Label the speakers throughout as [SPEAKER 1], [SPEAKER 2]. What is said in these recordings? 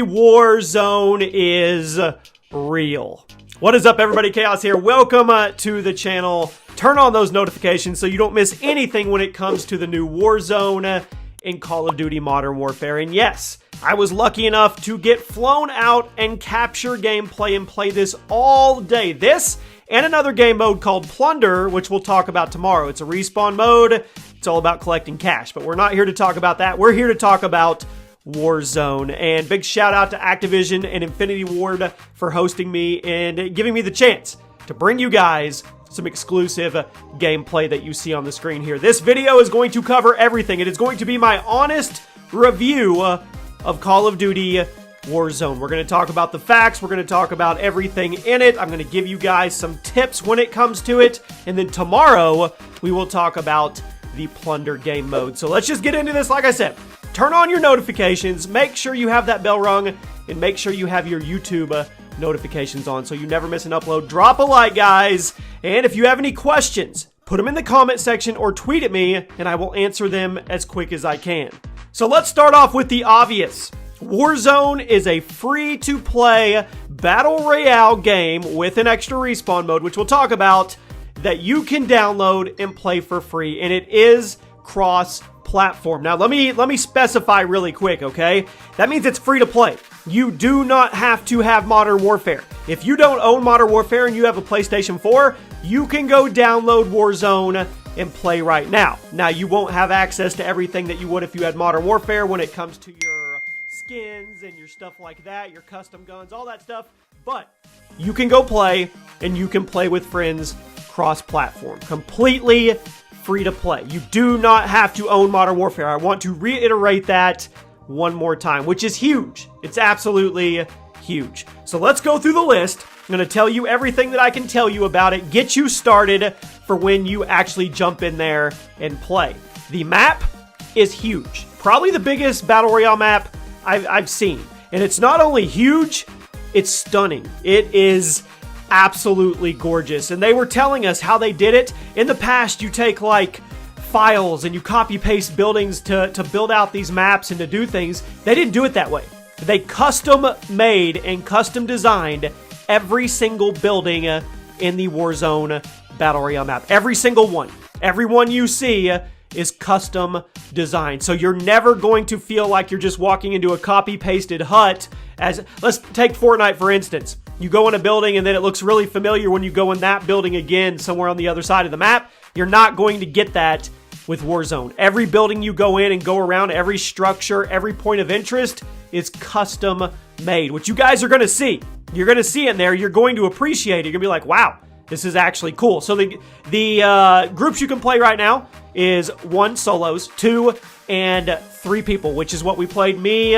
[SPEAKER 1] Warzone is real. What is up, everybody? Chaos here. Welcome to the channel. Turn on those notifications so you don't miss anything when it comes to the new Warzone in Call of Duty Modern Warfare. And yes, I was lucky enough to get flown out and capture gameplay and play this all day. This and another game mode called Plunder, which we'll talk about tomorrow. It's a respawn mode. It's all about collecting cash, but we're not here to talk about that. We're here to talk about Warzone. And big shout out to Activision and Infinity Ward for hosting me and giving me the chance to bring you guys some exclusive gameplay that you see on the screen here. This video is going to cover everything. It is going to be my honest review of Call of Duty Warzone. We're going to talk about the facts. We're going to talk about everything in it. I'm going to give you guys some tips when it comes to it. And then tomorrow, we will talk about the Plunder game mode. So let's just get into this. Like I said, turn on your notifications. Make sure you have that bell rung. And make sure you have your YouTube notifications on so you never miss an upload. Drop a like, guys. And if you have any questions, put them in the comment section or tweet at me, and I will answer them as quick as I can. So let's start off with the obvious. Warzone is a free-to-play battle royale game with an extra respawn mode, which we'll talk about, that you can download and play for free, and it is cross-platform. Now, let me specify really quick, okay? That means it's free to play. You do not have to have Modern Warfare. If you don't own Modern Warfare and you have a PlayStation 4, you can go download Warzone and play right now. Now, you won't have access to everything that you would if you had Modern Warfare when it comes to your skins and your stuff like that, your custom guns, all that stuff, but you can go play, and you can play with friends cross-platform. Completely free to play. You do not have to own Modern Warfare. I want to reiterate that one more time, which is huge. It's absolutely huge. So let's go through the list. I'm going to tell you everything that I can tell you about it, get you started for when you actually jump in there and play. The map is huge. Probably the biggest Battle Royale map I've seen. And it's not only huge, it's stunning. It is absolutely gorgeous. And they were telling us how they did it. In the past, you take like files and you copy paste buildings to build out these maps and to do things. They didn't do it that way. They custom made and custom designed every single building in the Warzone Battle Royale map. Every single one. Every one you see is custom designed. So you're never going to feel like you're just walking into a copy-pasted hut. Let's take Fortnite, for instance. You go in a building and then it looks really familiar when you go in that building again somewhere on the other side of the map. You're not going to get that with Warzone. Every building you go in and go around, every structure, every point of interest is custom made, which you guys are going to see. You're going to see in there. You're going to appreciate it. You're going to be like, wow, this is actually cool. So the groups you can play right now is 1 solos, 2 and 3 people, which is what we played. Me,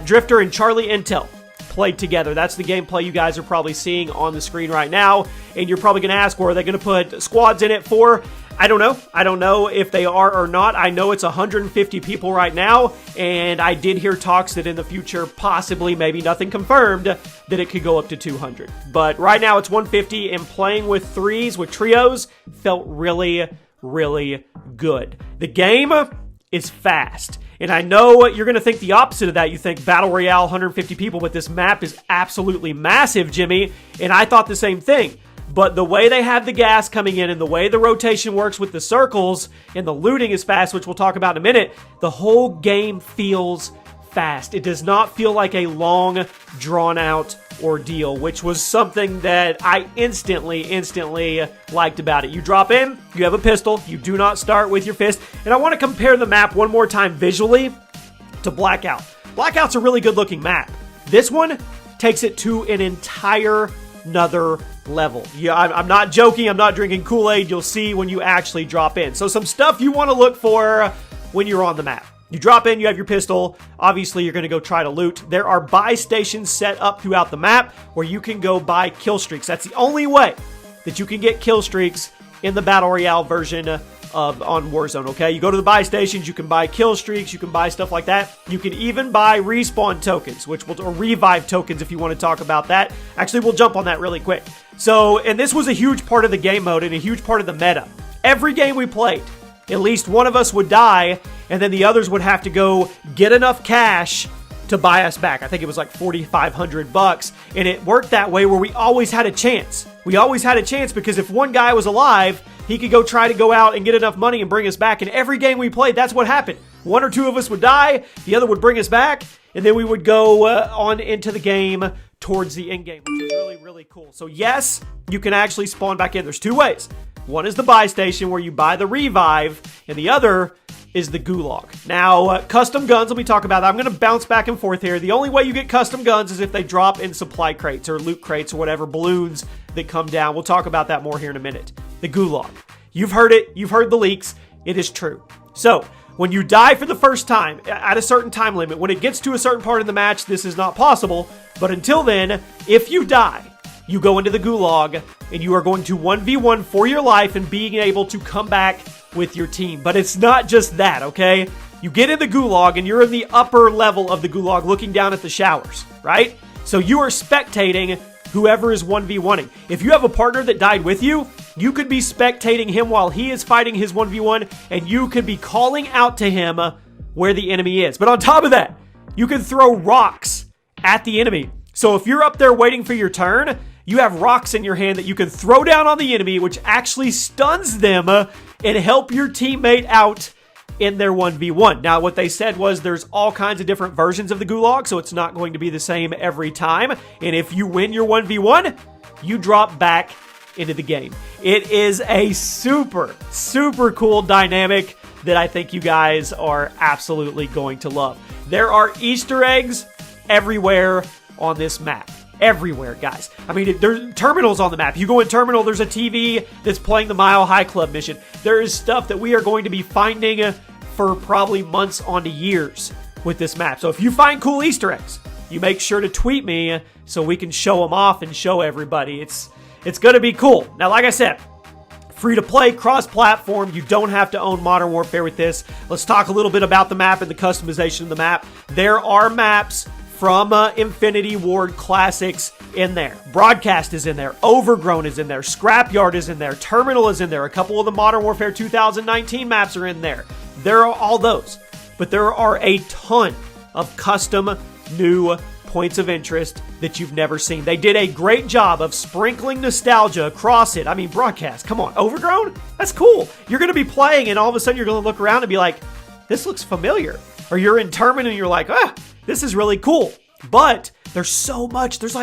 [SPEAKER 1] Drifter, and Charlie Intel played together. That's the gameplay you guys are probably seeing on the screen right now. And you're probably going to ask, well, are they going to put squads in it for? I don't know. I don't know if they are or not. I know it's 150 people right now, and I did hear talks that in the future, possibly, maybe nothing confirmed, that it could go up to 200. But right now it's 150, and playing with threes, with trios, felt really, really good. The game is fast. And I know you're going to think the opposite of that. You think Battle Royale, 150 people, but this map is absolutely massive, Jimmy. And I thought the same thing. But the way they have the gas coming in and the way the rotation works with the circles and the looting is fast, which we'll talk about in a minute, the whole game feels fast. It does not feel like a long, drawn-out ordeal, which was something that I instantly liked about it. You drop in, you have a pistol, you do not start with your fist. And I want to compare the map one more time visually to Blackout. Blackout's a really good-looking map. This one takes it to an entire another level. Yeah, I'm not joking. I'm not drinking Kool-Aid. You'll see when you actually drop in. So some stuff you want to look for when you're on the map. You drop in, you have your pistol. Obviously, you're going to go try to loot. There are buy stations set up throughout the map where you can go buy kill streaks. That's the only way that you can get kill streaks in the Battle Royale version on Warzone, okay? You go to the buy stations, you can buy kill streaks, you can buy stuff like that. You can even buy respawn tokens, or revive tokens if you want to talk about that. Actually, we'll jump on that really quick. So, and this was a huge part of the game mode and a huge part of the meta. Every game we played, at least one of us would die, and then the others would have to go get enough cash to buy us back. I think it was like 4,500 bucks, and it worked that way where we always had a chance. We always had a chance because if one guy was alive, he could go try to go out and get enough money and bring us back. And every game we played, that's what happened. One or two of us would die, the other would bring us back, and then we would go on into the game towards the end game, which was really, really cool. So yes, you can actually spawn back in. There's two ways. One is the buy station where you buy the revive, and the other is the gulag. Now, custom guns, let me talk about that. I'm going to bounce back and forth here. The only way you get custom guns is if they drop in supply crates or loot crates or whatever, balloons that come down. We'll talk about that more here in a minute. The gulag. You've heard it. You've heard the leaks. It is true. So, when you die for the first time at a certain time limit, when it gets to a certain part of the match, this is not possible. But until then, if you die, you go into the gulag and you are going to 1v1 for your life and being able to come back with your team. But it's not just that, okay? You get in the gulag and you're in the upper level of the gulag looking down at the showers, right? So you are spectating whoever is 1v1ing. If you have a partner that died with you, you could be spectating him while he is fighting his 1v1, and you could be calling out to him where the enemy is. But on top of that, you can throw rocks at the enemy. So if you're up there waiting for your turn, you have rocks in your hand that you can throw down on the enemy, which actually stuns them and help your teammate out in their 1v1. Now, what they said was there's all kinds of different versions of the gulag, so it's not going to be the same every time. And if you win your 1v1, you drop back into the game. It is a super, super cool dynamic that I think you guys are absolutely going to love. There are Easter eggs everywhere on this map. Everywhere, guys. I mean, there's terminals on the map. You go in terminal, there's a TV that's playing the Mile High Club mission. There is stuff that we are going to be finding for probably months on to years with this map. So if you find cool Easter eggs, you make sure to tweet me so we can show them off and show everybody. It's going to be cool. Now, like I said, free to play, cross-platform. You don't have to own Modern Warfare with this. Let's talk a little bit about the map and the customization of the map. There are maps from Infinity Ward Classics in there. Broadcast is in there. Overgrown is in there. Scrapyard is in there. Terminal is in there. A couple of the Modern Warfare 2019 maps are in there. There are all those. But there are a ton of custom new points of interest that you've never seen. They did a great job of sprinkling nostalgia across it. I mean, Broadcast, come on. Overgrown? That's cool. You're going to be playing and all of a sudden you're going to look around and be like, this looks familiar. Or you're in Terminal and you're like, this is really cool. But there's so much. There's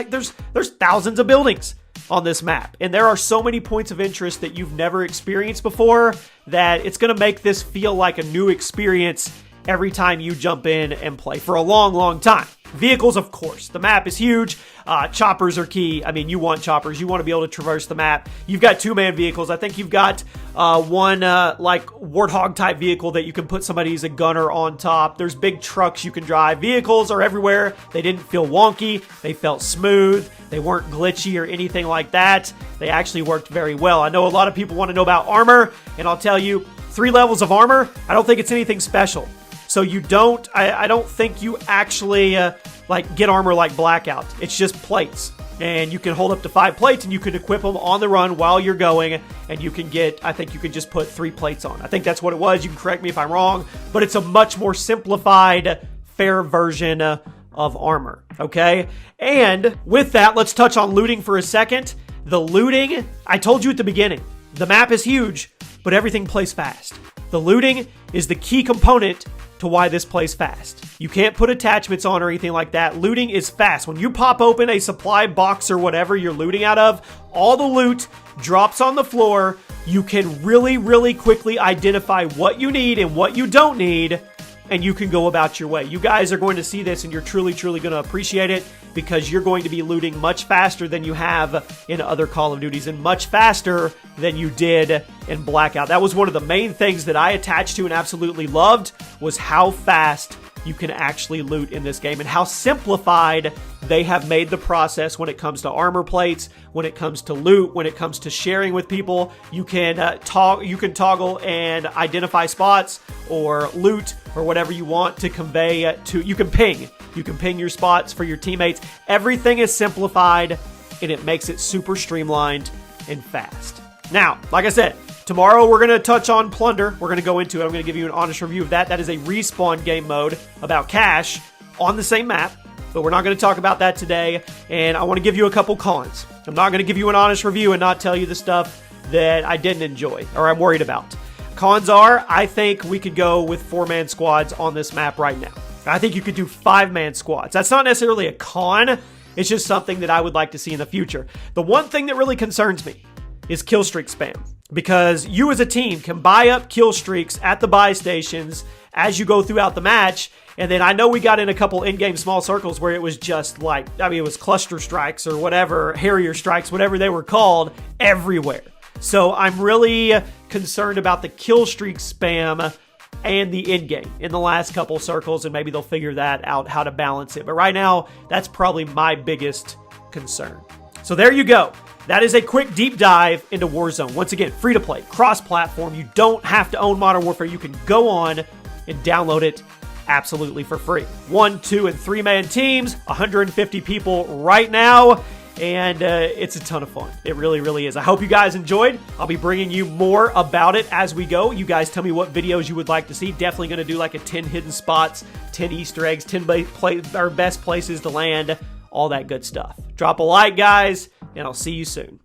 [SPEAKER 1] thousands of buildings on this map. And there are so many points of interest that you've never experienced before that it's going to make this feel like a new experience every time you jump in and play for a long, long time. Vehicles, of course. The map is huge. Choppers are key. I mean, you want choppers. You want to be able to traverse the map. You've got two-man vehicles. I think you've got one like Warthog-type vehicle that you can put somebody as a gunner on top. There's big trucks you can drive. Vehicles are everywhere. They didn't feel wonky. They felt smooth. They weren't glitchy or anything like that. They actually worked very well. I know a lot of people want to know about armor, and I'll tell you, 3 levels of armor, I don't think it's anything special. So you don't, I don't think you actually get armor like Blackout. It's just plates. And you can hold up to 5 plates and you can equip them on the run while you're going. And you can get, I think you can just put 3 plates on. I think that's what it was. You can correct me if I'm wrong. But it's a much more simplified, fair version of armor. Okay? And with that, let's touch on looting for a second. The looting, I told you at the beginning, the map is huge, but everything plays fast. The looting is the key component to why this plays fast. You can't put attachments on or anything like that. Looting is fast. When you pop open a supply box or whatever you're looting out of, all the loot drops on the floor. You can really, really quickly identify what you need and what you don't need, and you can go about your way. You guys are going to see this and you're truly, truly going to appreciate it because you're going to be looting much faster than you have in other Call of Duties and much faster than you did in Blackout. That was one of the main things that I attached to and absolutely loved was how fast you can actually loot in this game and how simplified they have made the process when it comes to armor plates, when it comes to loot, when it comes to sharing with people. You can toggle and identify spots or loot or whatever you want to convey to. You can ping your spots for your teammates. Everything is simplified and it makes it super streamlined and fast. Now, like I said, tomorrow we're going to touch on Plunder. We're going to go into it. I'm going to give you an honest review of that. That is a respawn game mode about cash on the same map, but we're not going to talk about that today, and I want to give you a couple cons. I'm not going to give you an honest review and not tell you the stuff that I didn't enjoy or I'm worried about. Cons are, I think we could go with 4-man squads on this map right now. I think you could do 5-man squads. That's not necessarily a con. It's just something that I would like to see in the future. The one thing that really concerns me is kill streak spam, because you as a team can buy up kill streaks at the buy stations as you go throughout the match. And then I know we got in a couple in-game small circles where it was just like, I mean, it was cluster strikes or whatever, Harrier strikes, whatever they were called, everywhere. So I'm really concerned about the kill streak spam and the in-game in the last couple circles, and maybe they'll figure that out, how to balance it. But right now, that's probably my biggest concern. So there you go. That is a quick deep dive into Warzone. Once again, free to play, cross-platform. You don't have to own Modern Warfare. You can go on and download it absolutely for free. 1, 2, and 3-man teams, 150 people right now, and it's a ton of fun. It really, really is. I hope you guys enjoyed. I'll be bringing you more about it as we go. You guys tell me what videos you would like to see. Definitely going to do like a 10 hidden spots, 10 Easter eggs, 10 best places to land, all that good stuff. Drop a like, guys, and I'll see you soon.